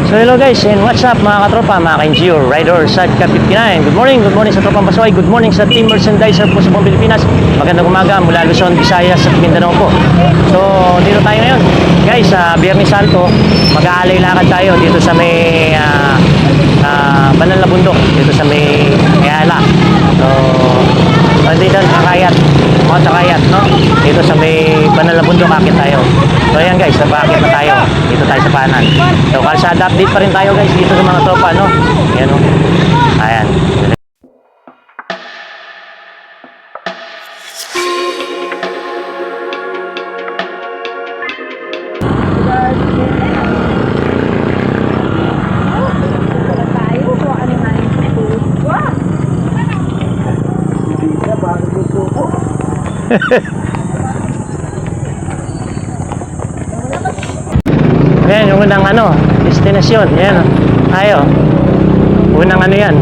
So hello guys, and what's up mga katropa, mga ka-NGO, riders at Ka-59. Good morning sa Tropang Pasaway, good morning sa Team Merchandiser po sa buong Pilipinas. Magandang umaga mula Luzon, Visayas at Mindanao po. So dito tayo ngayon guys, sa Biyernes Santo, mag-aalay lakad tayo dito sa may Banal na Bundok, dito sa may Ayala. So dito kakayat, mga kakayat, no? Dito sa may Banal na Bundok, akit tayo. So ayan guys, nabakit na tayo. Dito tayo sa Panan. So kalsada update pa rin tayo guys dito sa mga tropa, no? Ayan, no? Ayan. Ayan, yung unang destinasyon. Ayan, tayo. Unang yan.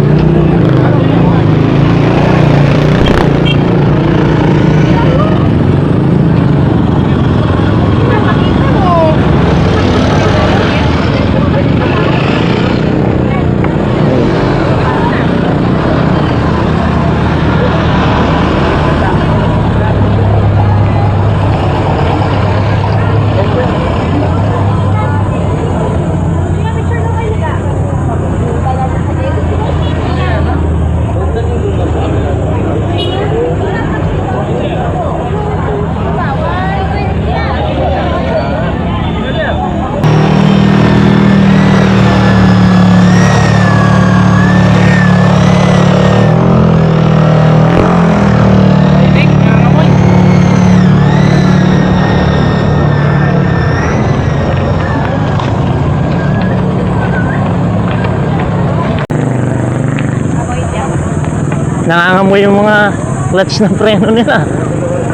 Nangangamoy yung mga clutch ng preno nila,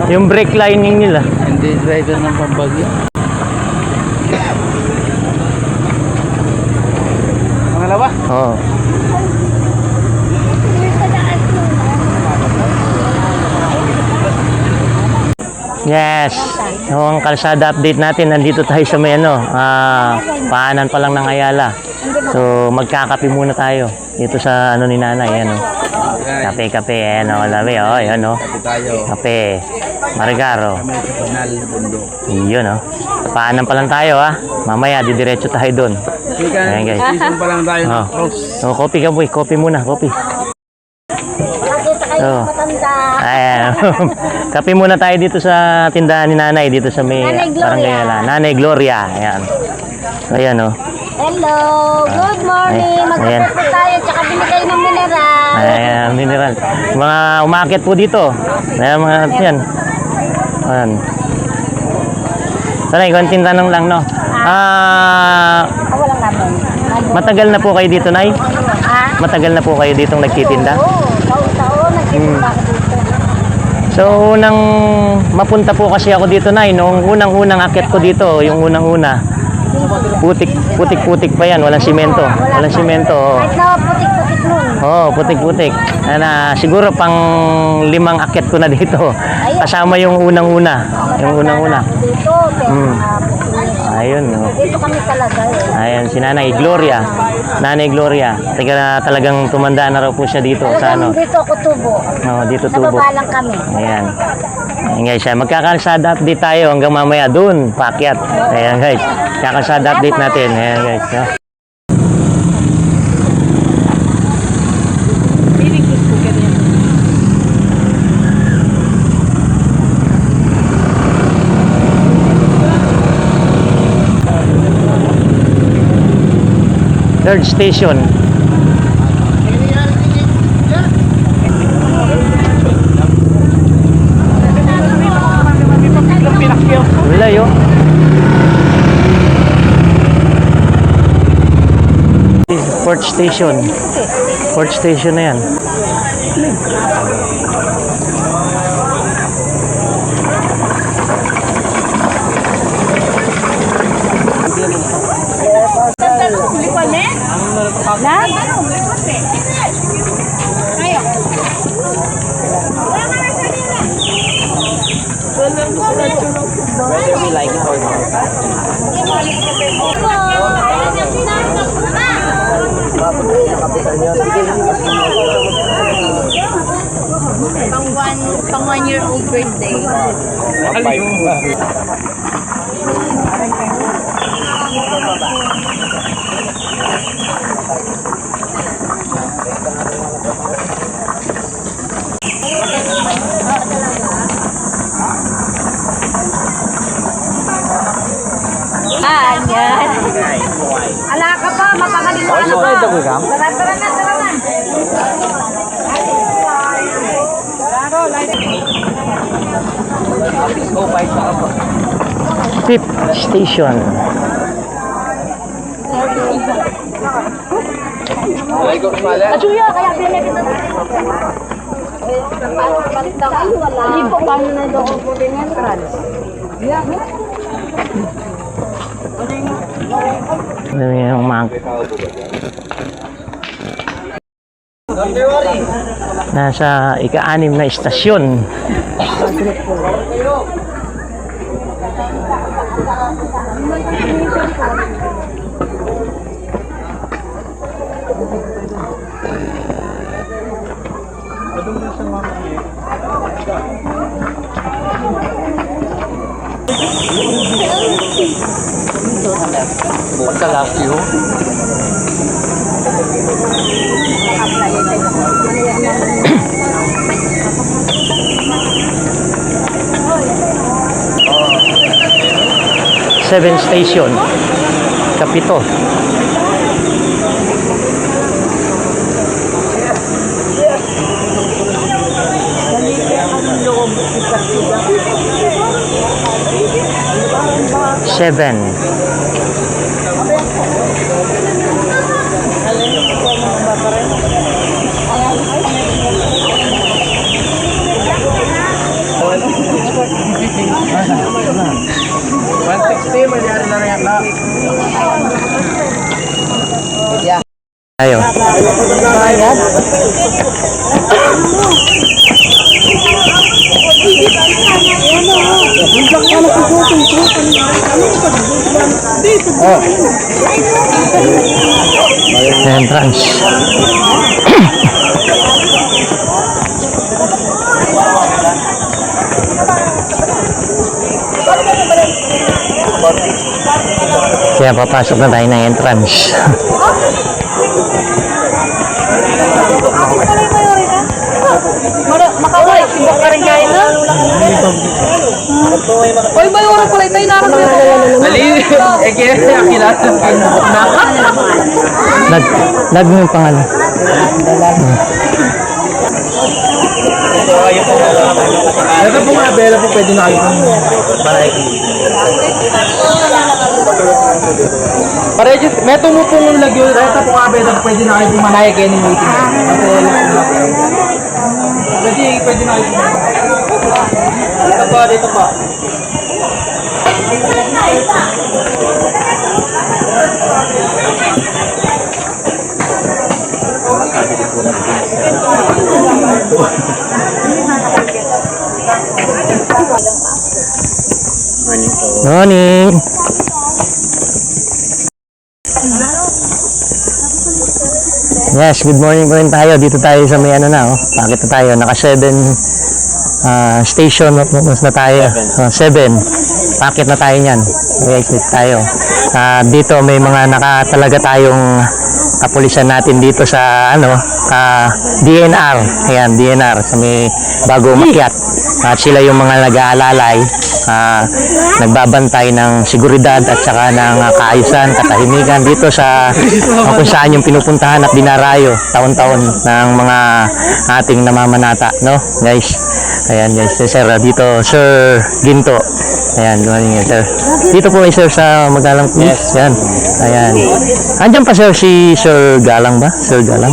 yung brake lining nila. Hindi driver ng pambagyo. Pangalawa? Oo. Yes. Yung kalsada update natin, nandito tayo sa may paanan pa lang ng Ayala. So magkakape muna tayo dito sa ni nanay, Kape, labi, yan, Kape tayo. Kape, Marigaro. Kami sa Banal na Bundok. Yun, paanan pa lang tayo, mamaya didiretso tayo doon. Ayan, guys. Season pa lang tayo. So, kopi ka, boy. Kopi muna, kopi. So, ayan. Kape muna tayo dito sa tindahan ni nanay, dito sa may Barangay Nanay Gloria. Ayan. So, ayan, Hello, good morning. Magkakape po tayo, tsaka bili kayo ng mineral. Ayan, mineral. Mga umakit po dito. Ayan, mga yan. Ayan. So, konting tanong lang, no? Walang namin. Matagal na po kayo dito, Nay? Matagal na po kayo dito nagtitinda? Oo, taon-taon nagtitinda ako dito. So, unang mapunta po kasi ako dito, Nay. Noong unang-unang akit ko dito, yung unang-una. Putik pa yan, walang simento. Walang simento. Kahit na putik-putik nun. Oo, putik-putik. Siguro pang 5 akit ko na dito. Kasama yung unang-una. Yung unang-una. Dito, Ayun, dito kami talaga. Ayan, si Nanay Gloria. Nanay Gloria. Talagang tumanda na raw po siya dito. Sa Dito ako tubo. dito Sa tubo. baba lang kami. Ayan. Ayan guys, magkakalsada update tayo hanggang mamaya dun, paakyat. Ayan guys, kakalsada update natin. Ayan guys. Third station. Wala yun. Fourth station. Fourth station na yan. Whether we like it or not. Yan. Ala ka pa, mapagaling mo ano ka. Tara, tara na, tara na. Fifth station. Ajuya, kaya pinag kita. Hindi po paano na doon po din yan, trans. Ano yung mga... Nasa ika-anim na istasyon. Pagkalaki ho. Seven station. Kapito. Seven. Ayo. Entrance. Kaya papasok na tayo ng entrance. Makaway, sibok ka rin kain na. Oy, may orang pala tayo nararamdaman. Ali, kaya kilala na. Lag mo yung pangalan. Ito po nga, Bella po pwede na kayo. Pare, may tumo pong lagyo. Ito po nga, Bella po pwede na kayo pumanay kayo ng meeting. Pwede na kayo pumanay. Dito pa, dito pa. Morning. Yes, good morning po rin tayo. Dito tayo sa may ano na, oh. Bakit na tayo? Naka 7 station na tayo. 7. Bakit na tayo niyan? Okay, dito tayo. Dito may mga nakatalaga tayong kapulisan natin dito sa ano, DNR. Ayan, DNR sa may bago makyat. At sila yung mga nag-aalalay, nagbabantay ng seguridad at saka ng kaayusan, katahimikan dito sa kung saan yung pinupuntahan at dinarayo taon-taon ng mga ating namamanata, no guys? Ayan guys, sir, dito Sir Ginto. Ayan, good morning sir. Dito po ay sir sa Magalang Police. Ayan, ayan. Andiyan pa sir si Sir Galang ba? Sir Galang?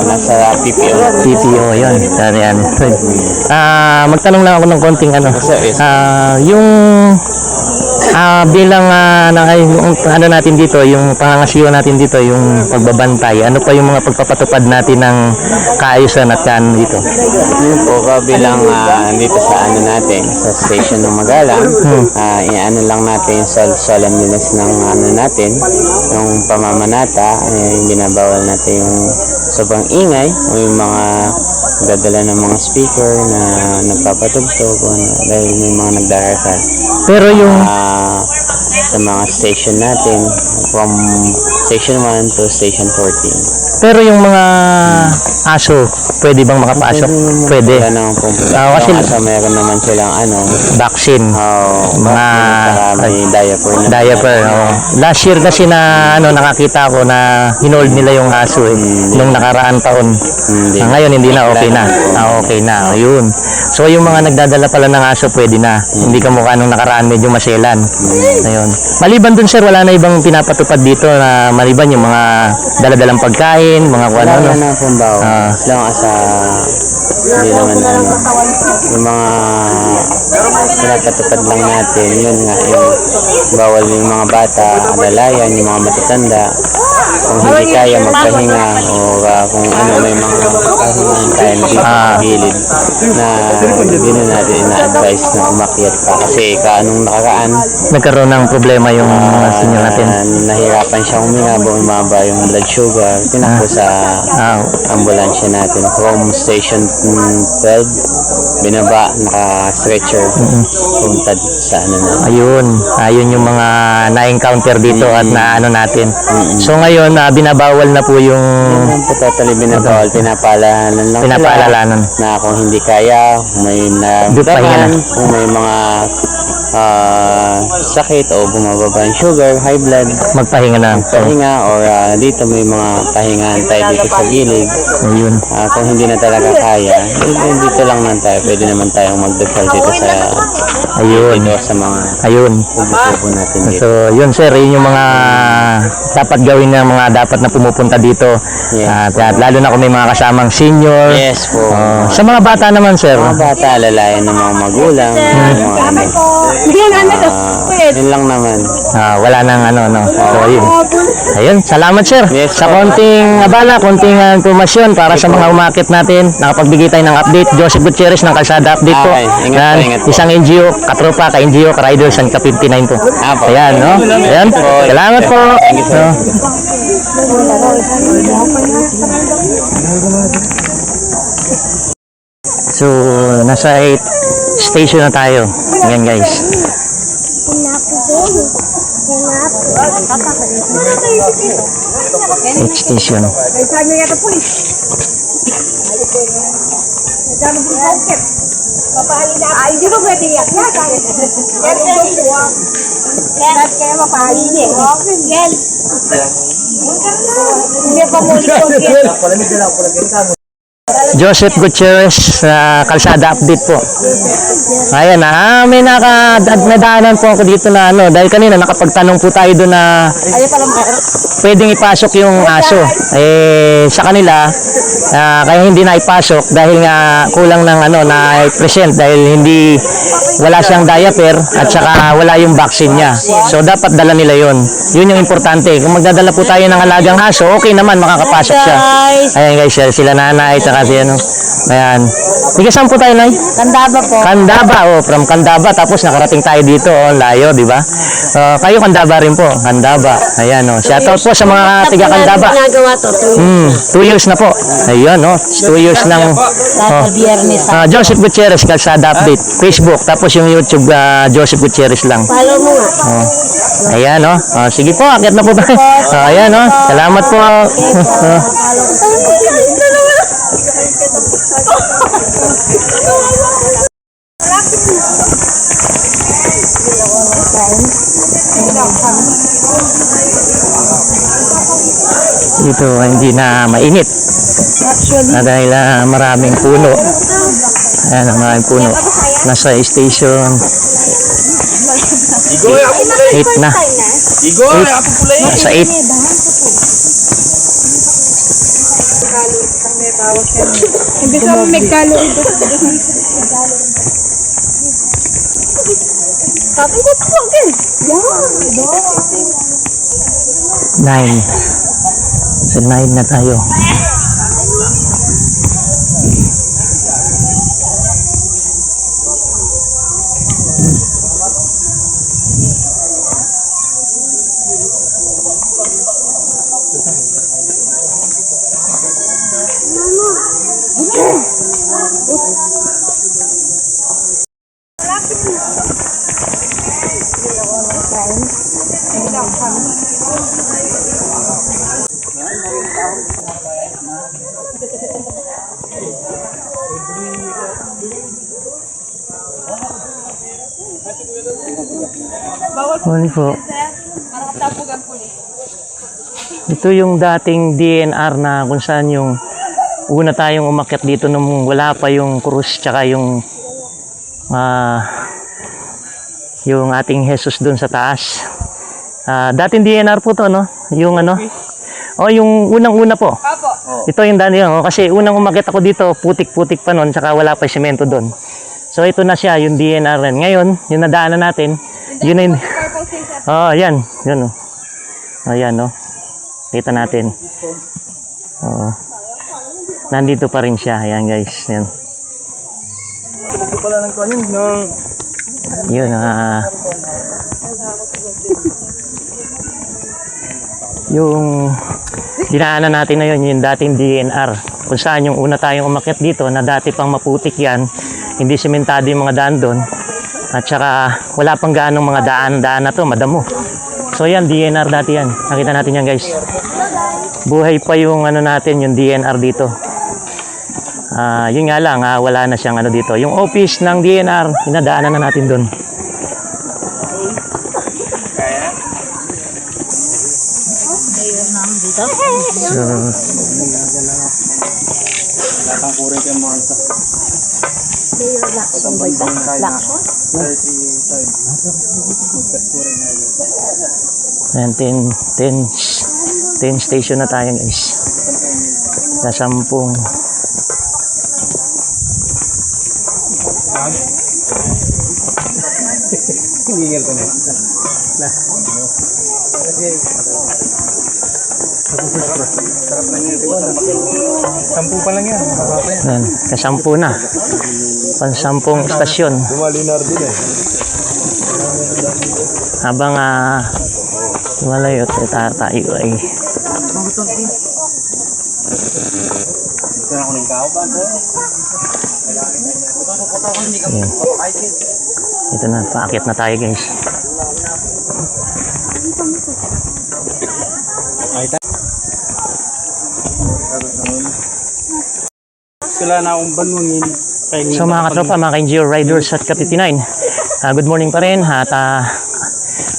Nasa PPO. PPO, yun. Ayan. Magtanong lang ako ng konting ano. Yung Bilang yung ano natin dito, yung pangangasiwa natin dito, yung pagbabantay, ano pa yung mga pagpapatupad natin ng kaayusan at kan dito? Yun po, bilang dito sa ano natin, sa station ng Magalang, i-ano lang natin yung solemnity ng ano natin, yung pamamanata, binabawal natin yung sobrang ingay o yung mga dadala ng mga speaker na nagpapatugtog o dahil may mga nagdarasal. Pero yung Sa mga station natin, from station 1 to station 14. pero yung mga aso, pwede bang makapasok? Pwede. Wala namang pumunta. Kasi Kasi meron naman silang vaccine. Mga may diaper na. diaper. Oh. Last year kasi na nakakita ko na hinold nila yung aso nung nakaraan taon. Hindi. Ngayon hindi na, okay na. Okay na. Ayun. So yung mga nagdadala pala ng aso pwede na. Hindi ka mukha nung nakaraan medyo maselan. Ayun. Maliban dun sir, wala na ibang pinapatupad dito na maliban yung mga daladalang pagkain, mga kung Wala ano. na pong bawa. As long as hindi naman yung mga pinapatupad lang natin, yun nga, yung bawal yung mga bata, alalayan, yung mga matatanda, kung hindi kaya magpahinga o kung ano may mga pahingahan tayo dito sa gilid na hindi na natin ina-advise na umakyat pa kasi anong nakaraan Nagkaroon ng problema yung mga senior natin. nahirapan siya huminga, bumaba yung blood sugar, tinakbo sa ambulansya natin from station 12 binaba, naka-stretcher pumunta sa ano na. Ayun yung mga na-encounter dito at na ano natin. So ngayon, binabawal na po yung Yung po totally binabawal, pinapaalalanan lang pinapaalalanan. sila na kung hindi kaya, may naramdaman, kung may mga sakit o bumababa yung sugar, high blood, Magpahinga na. pahinga or dito may mga pahingahan tayo dito sa gilid. Ayun. Kung hindi na talaga kaya, dito lang naman tayo. Pwede naman tayong magdasal dito sa dito sa mga Ayun. kubo natin dito. So, yun sir, yun yung mga dapat gawin ng mga dapat na pumupunta dito. Yeah. At lalo na kung may mga kasamang senior. Yes po. Sa mga bata naman sir. Mga bata, alalayan ng mga magulang, yung mga ano. Yun lang naman. Wala nang ano, no. So, ayun. Ayun, salamat sir. Yes, Sa po. konting abala, konting impormasyon para sa mga umakit natin. Nakapagbigay tayo ng update. Joseph Gutierrez ng Kalsada Update po. Okay, ingat po, ingat po. Isang NGO, katropa, ka-NGO, ka-riders, and ka-59 po. Po. Ayan, no? Ayan. Salamat po. Thank you, sir. So, nasa 8 station na tayo. Ayan guys. 8 station. Ay, di ba pwede yan? Yan, kaya mapahali niya. Yan. Hindi pa muli ko. Joseph Gutierrez sa Kalsada Update po. Ayan may nadaanan po ako dito na dahil kanina nakapagtanong po tayo doon na pwedeng ipasok yung aso. Sa kanila kaya hindi na ipasok dahil nga kulang ng na present dahil wala siyang diaper at saka wala yung vaccine niya. So dapat dala nila yon. Yun yung importante. Kung magdadala po tayo ng alagang aso, okay naman makakapasok siya. Ayan guys, sila nanay at saka si Ayan. Sige, saan po tayo, Nay? Kandaba po. Kandaba, from Kandaba. Tapos nakarating tayo dito, layo, di ba? Kayo Kandaba rin po, Kandaba. Ayan, shoutout po sa mga tiga Kandaba. Ginagawa to. 2 years na po. Ayun, 2 years lang. Biyernes. Joseph Gutierrez, Kalsada Update. Facebook, tapos yung YouTube, Joseph Gutierrez lang. Follow mo nga. Ayan, sige po, akit na po tayo. Ayan, salamat po. Dito hindi na mainit dahil maraming puno. Ayan, maraming puno. Nasa station 8 na. Nasa 8. Hindi ka megalo. Sabi ko po, okay. Yeah. 9. So 9 na tayo. Morning po. Ito yung dating DNR na kung saan yung una tayong umakyat dito nung wala pa yung cruise tsaka yung ating Jesus dun sa taas. Dating DNR po to, no? Yung ano? Yung unang-una po. Ito yung dati, kasi unang umakyat ako dito, putik-putik pa nun, tsaka wala pa semento dun. So ito na siya, yung DNR rin. Ngayon, yung nadaanan natin, yun na yun. Yan. Yun, Ayan, kita natin. Nandito pa rin siya. Ayan, guys. Yan. Yun, yung dinaanan natin na yun, yung dating DNR. Kung saan yung una tayong umakyat dito, na dati pang maputik yan, hindi sementado yung mga daan doon. At saka wala pang gaanong mga daan na to, madamo. So yan, DNR dati yan. Nakita natin yan, guys. Buhay pa yung natin, yung DNR dito. Yun nga lang, wala na siyang dito. Yung office ng DNR, inadaanan na natin doon. Ayan, 10 station na tayo, guys. Na 10. Hiningil ko na. Sampu pa lang yan. Ayan, kasampu na. Pansampung istasyon. Dumalinar din eh. Habang malayo tayo ay ito na, paakyat na tayo, guys. So mga katropa, mga ka-NGO riders at ka-59, good morning pa rin at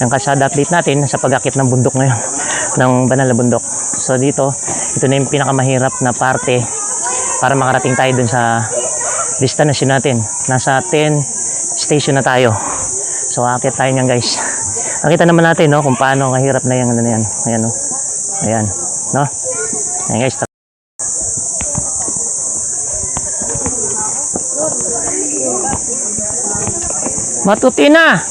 yung kalsada update natin sa pag-akit ng bundok ngayon, ng banal na bundok. So dito, ito na yung pinakamahirap na parte para makarating tayo dun sa destination natin. Nasa 10 station na tayo. So akit tayo niyan, guys. Nakita naman natin kung paano kahirap na yung yan. Ayan, ayan, no? Ayan, guys. Matuti na.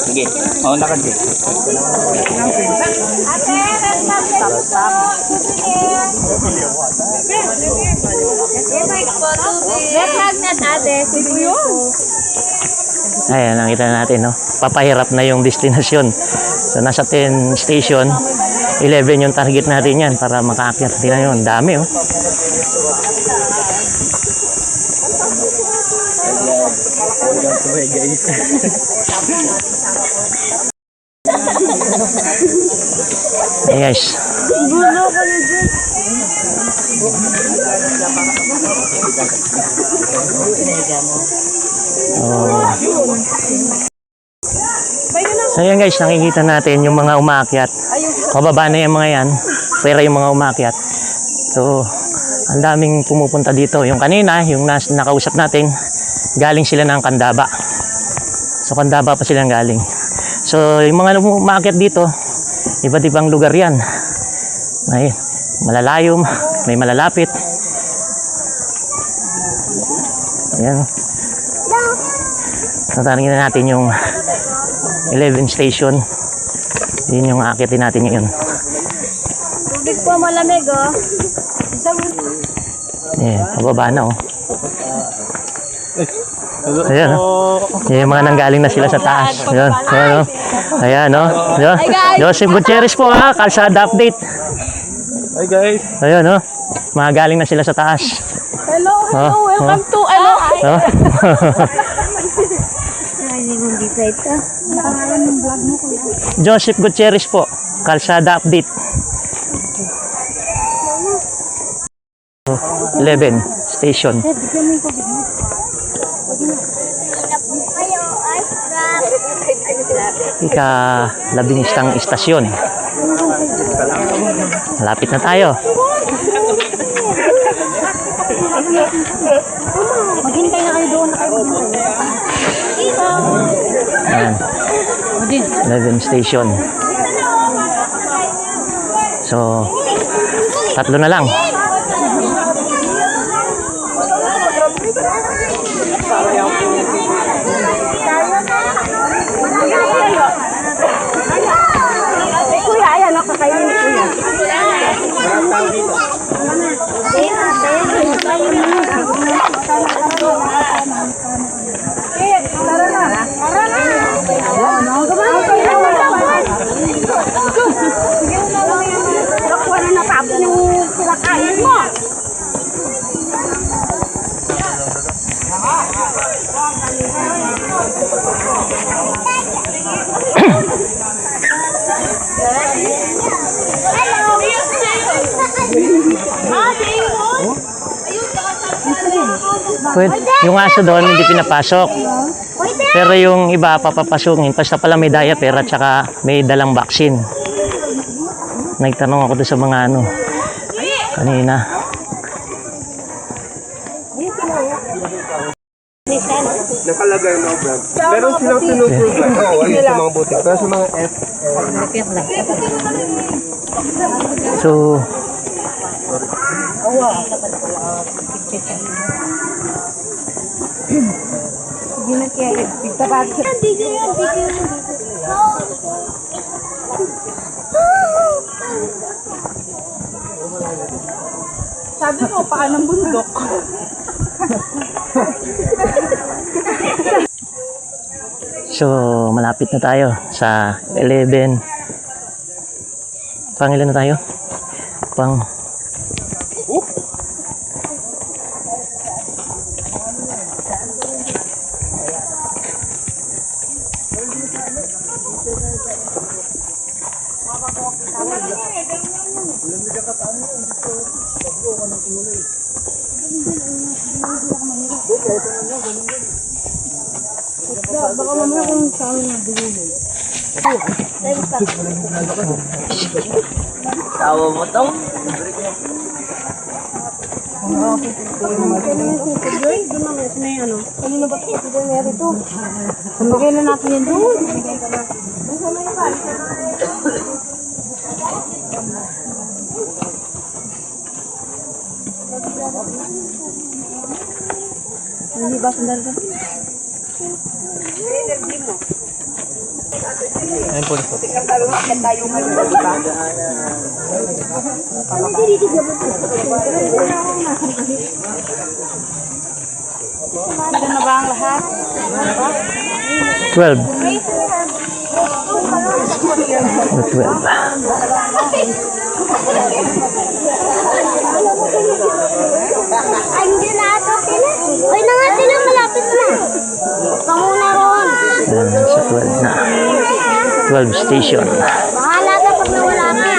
Sige. Nakadip. Ayan, nakita natin, papahirap na yung destinasyon. So nasa 10 station, 11 yung target natin yan para makaakyat. Tingnan yun, dami Hey guys. So yan, guys, nakikita natin yung mga umaakyat. Pababa na yung mga yan, pero yung mga umaakyat. So ang daming pumupunta dito. Yung kanina, yung nakausap natin, galing sila ng Candaba. So Candaba pa silang galing. So, yung mga umaakit dito, iba't ibang lugar yan. May malalayo, may malalapit. Ayan. Tatanungin na natin yung 11 station. Yun yung aakitin natin ngayon. Tubig po malamig, oh. Pababa na, oh. Ayan, oh. Yan yung mga nanggaling na sila sa taas. Ayan, ayan, oh. Ayan, oh. Ayan. Joseph Gutierrez po, ha. Kalsada update. Hi guys. Ayan, oh. Mga galing na sila sa taas. Hello, Oh, welcome to, ano? Oh. Ay, hindi mo decide ka. Pangalan ng vlog mo, kuya. Joseph Gutierrez po, Kalsada update. 11 station. Ika-11 istasyon. Malapit na tayo. Maghintay na kayo doon, Ayan. 11 station. So, tatlo na lang. Kuya, ayan, no, kakainin ni kuya. Pwede, yung aso doon hindi pinapasok. Pero yung iba papapasukin. Basta pala may diaper at saka may dalang vaccine. Nagtanong ako doon sa mga ano kanina. Nakalagay na vlog. Meron silang tinutulog. Oo, ayun sa mga butik. Pero sa mga F. So, Hindi na kaya, tigtabat siya. Sabi ko, paan ng bundok. so malapit na tayo sa 11. Pangilan na tayo? Pang 12. The 12. Ay, hindi na ito sila. Uy na nga sila, malapit na. Pamuna roon. Sa 12 na. 12 station. Bahala ka pag nawala ka.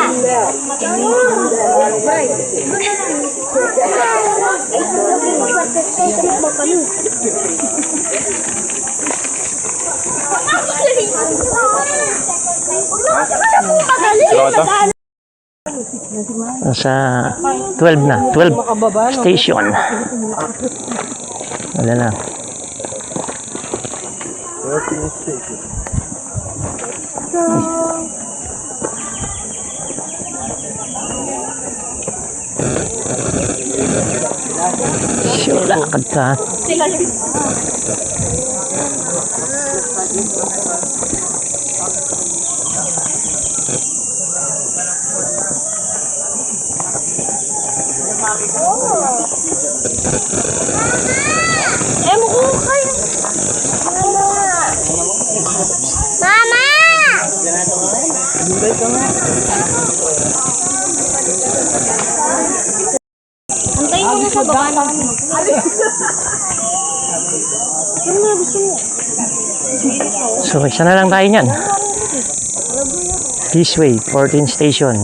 Sa 12 na. 12 station. Wala na. Sure, lakad ka. Antayin mo na sa baba lang. So, isa na lang tayo niyan. This way, 14 station.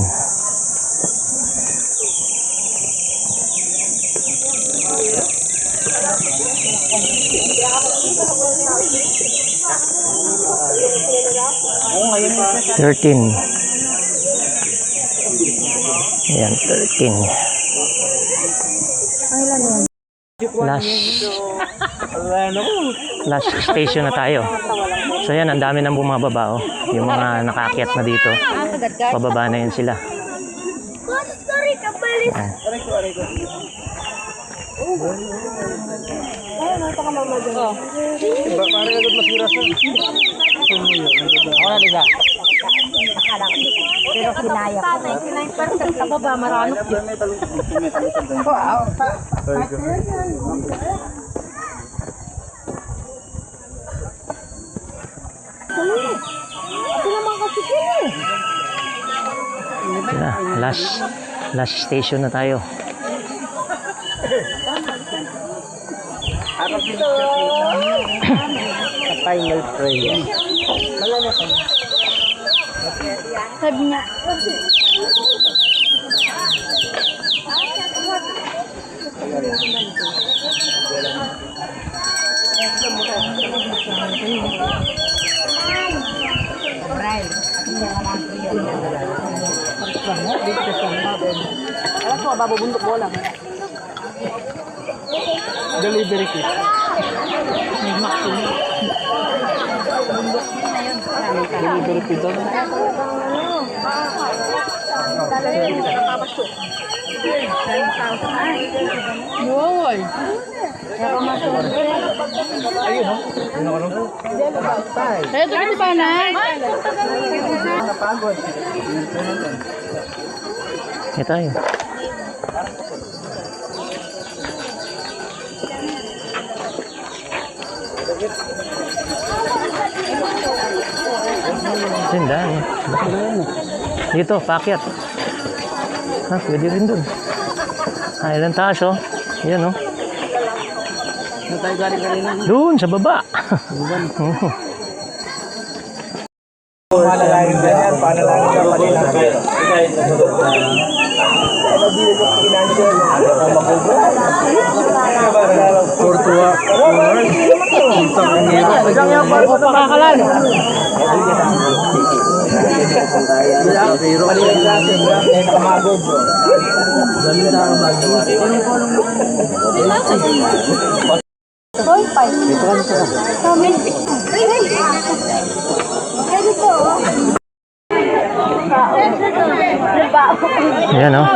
Thirteen. Ayan, 13. Last station na tayo. So yan, ang dami nang bumababa, oh. Yung mga nakaakyat na dito, pababa na yun sila. Ayan. Pero kinaya ko. 99% sa baba, maranok yun. Ito naman kasi Yeah, last station na tayo. Final prayer. sabi niya. Alam ko, babubundok bola. Delivery kit. Delivery kit doon. Yoy! Ayun, no? Ito kasi ba na? Napagod. Ito tayo. Tindahan. Dito, paakyat. Ha, pwede rin dun. Ah, ilang taas, oh. Yan, oh. Saan tayo galing kanina? Doon, sa baba. Oo. Panalangin ba yan? Panalangin ka pa nila. Tortua. Isang kaniro. Isang yung pagpapakalan. Pero pamagod. Galing sa kamagod. Hoy, pai. Kami. Ayan, oh.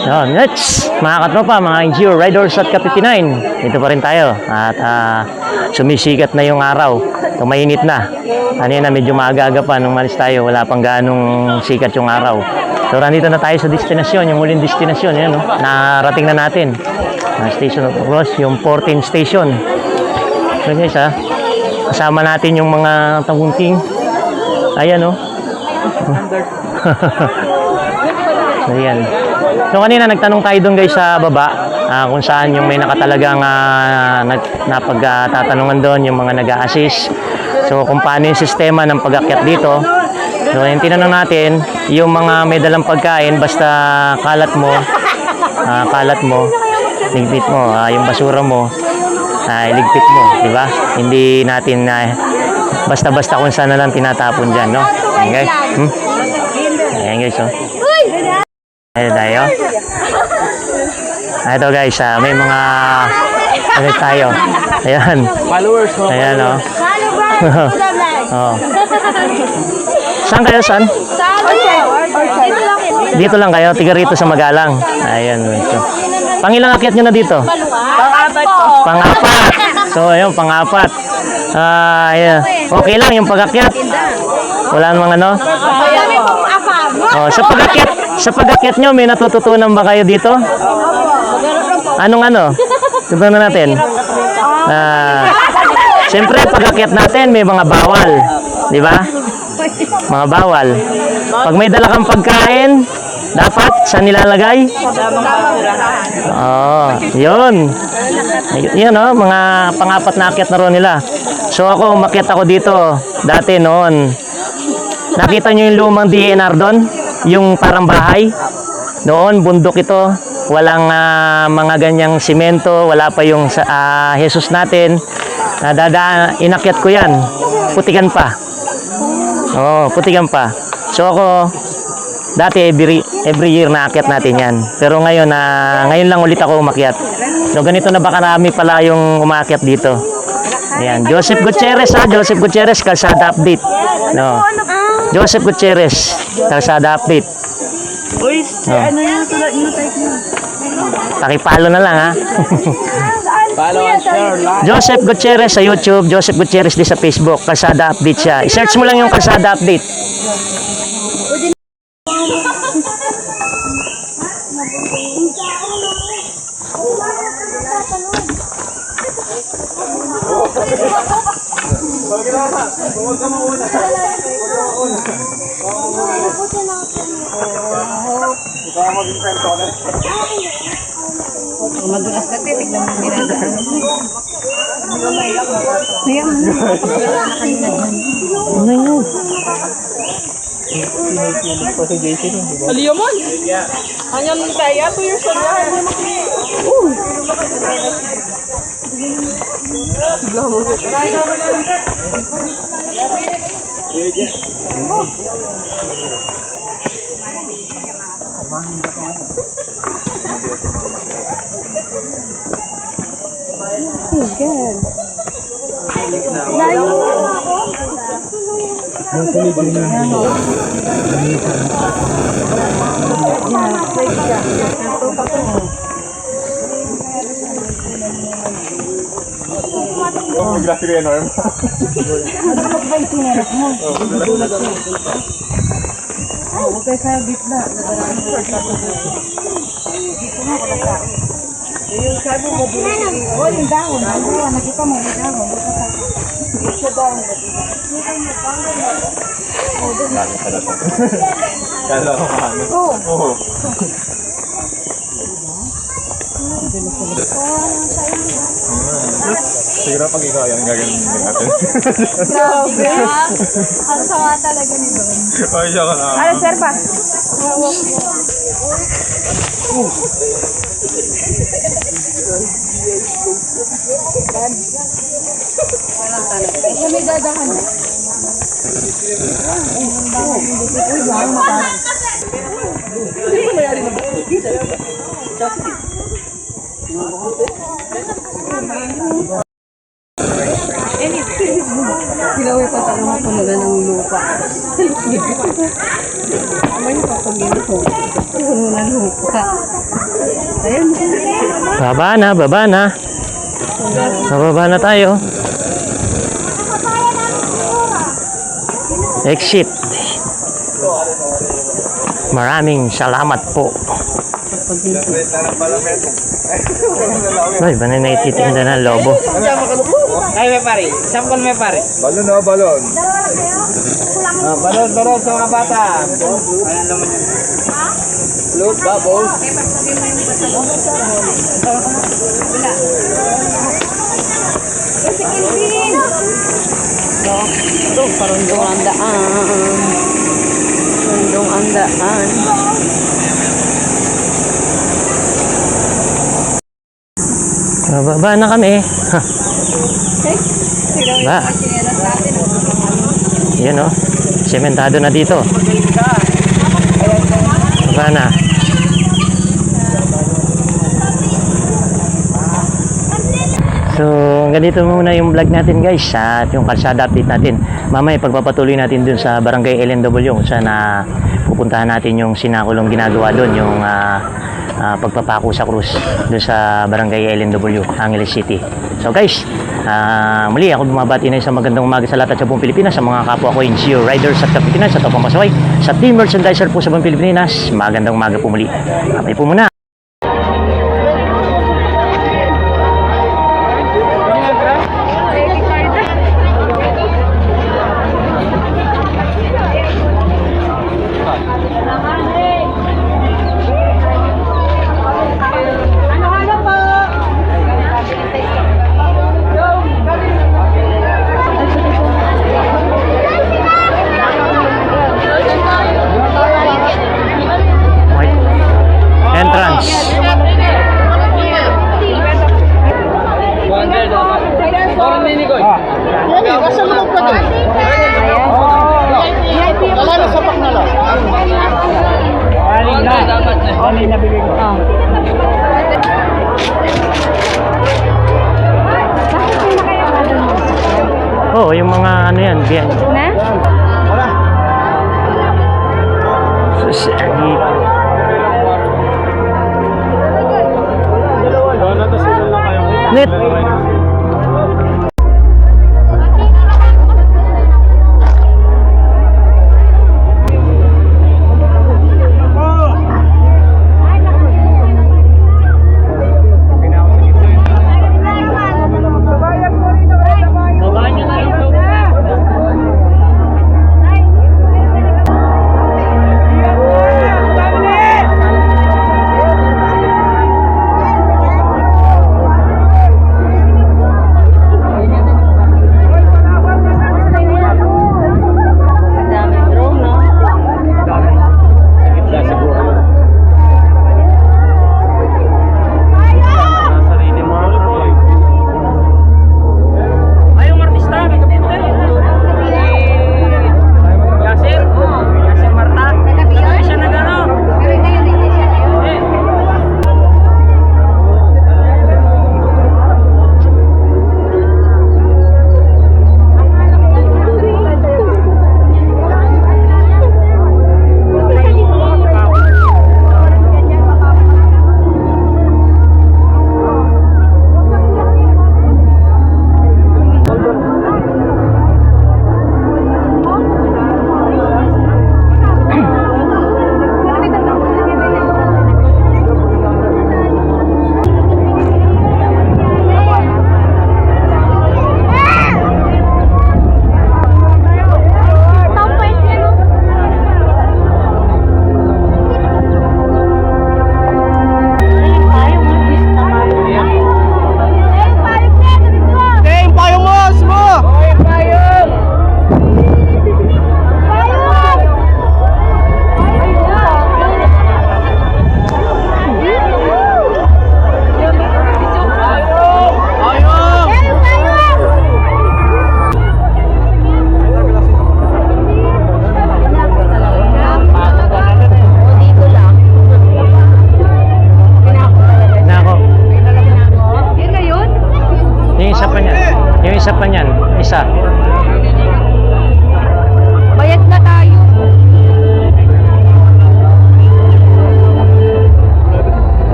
Yan, next, mga katropa, mga NGO Riders at Ka-59. Dito pa rin tayo. At sumisikat na yung araw. Tumainit na. Kanina medyo maaga pa nung malis tayo. Wala pang ganong sikat yung araw. So, nandito na tayo sa destinasyon, yung huling destinasyon. Yan, oh. Narating na natin. Station of Cross, yung 14 station. So, guys, kasama natin yung mga tagunting. Ayan, oh. Ayan. So kanina nagtanong tayo doon guys sa baba kung saan yung may nakatalagang napagtatanungan doon yung mga nag-a-assist. So kung paano yung sistema ng pag-akyat dito. So yung tinanong natin, yung mga may dalang pagkain basta kalat mo, ligpit mo, yung basura mo, iligpit mo, di ba? Hindi natin basta-basta kung saan na lang tinatapon dyan, no? Okay? Ayan guys, oh. Ayan tayo. Ito guys, may mga ano tayo. Ayan. Followers mo. Ayan, oh. Oh. Saan kayo, saan? Orchard. Dito lang kayo, tiga rito sa Magalang. Ayan, medyo. Pangilang akyat nyo na dito? Pang-apat po. Pang-apat. So, ayun, pang-apat. Ayan. Okay lang yung pag-akyat. Wala namang ano? Kami pong afam. Oh, sa pag-akyat nyo, may natututunan ba kayo dito? Anong ano? Tignan na natin. Siyempre, pag-akyat natin, may mga bawal. Di ba? Mga bawal. Pag may dala kang pagkain, dapat saan nilalagay? Oh, yun. Yun, oh, mga pang-apat na akyat na ron nila. So ako, umakyat ako dito. Dati noon. Nakita nyo yung lumang DNR doon? Yung parang bahay? Noon, bundok ito. Walang mga ganyang simento. Wala pa yung Jesus natin. Inakyat ko yan. Putikan pa. Oo, putikan pa. So ako, dati every year naakyat natin yan. Pero ngayon, ngayon lang ulit ako umakyat. So ganito na ba karami pala yung umakyat dito. Ayan, Joseph Gutierrez Joseph Gutierrez, Kalsada Update. No. Joseph Gutierrez, Kalsada Update. Uy, ano yung sulat yung type mo? Pakipalo na lang ha. Follow and share, like. Joseph Gutierrez sa YouTube, Joseph Gutierrez din sa Facebook, Kalsada Update siya. I-search mo lang yung Kalsada Update. Madulas na tignan mo ginagawa. Ano yun? Aliyaman! Hanyang kaya, 2 years old na. Siguro pag ikaw yan, gaganin natin. Grabe. Ang sama talaga ni Don. Ay, siya ka na. Ano, sir pa? May dadahan. Kilaway pa talaga talaga ng lupa. May papagin ko. Puno ng lupa. Ayun. Baba na, baba na. Bababa na tayo. Exit. Maraming salamat po. Ay, ba na naititinda ng lobo? Ay, may pare. Sample may pare. Balon na, balon. Balon sa mga bata. Ayan naman yan. Look, bubbles. Parundong ang daan. Parundong ang daan. Bababa na kami. Ba? Yan o. Sementado na dito. Baba na. So, hanggang dito muna yung vlog natin guys at yung kalsada update natin. Mamaya pagpapatuloy natin dun sa Barangay LNW kung saan pupuntahan natin yung sinakulong ginagawa dun, yung pagpapako sa krus dun sa Barangay LNW, Angeles City. So guys, muli ako bumabati na isang magandang umaga sa lahat at sa buong Pilipinas, sa mga kapwa ko NGO riders at kapitinan, sa Tropang Pasaway, sa team merchandiser po sa buong Pilipinas. Magandang umaga po muli. Kapay po muna. Entrance. Oh, yung mga ano yan, biyan. Na? Net.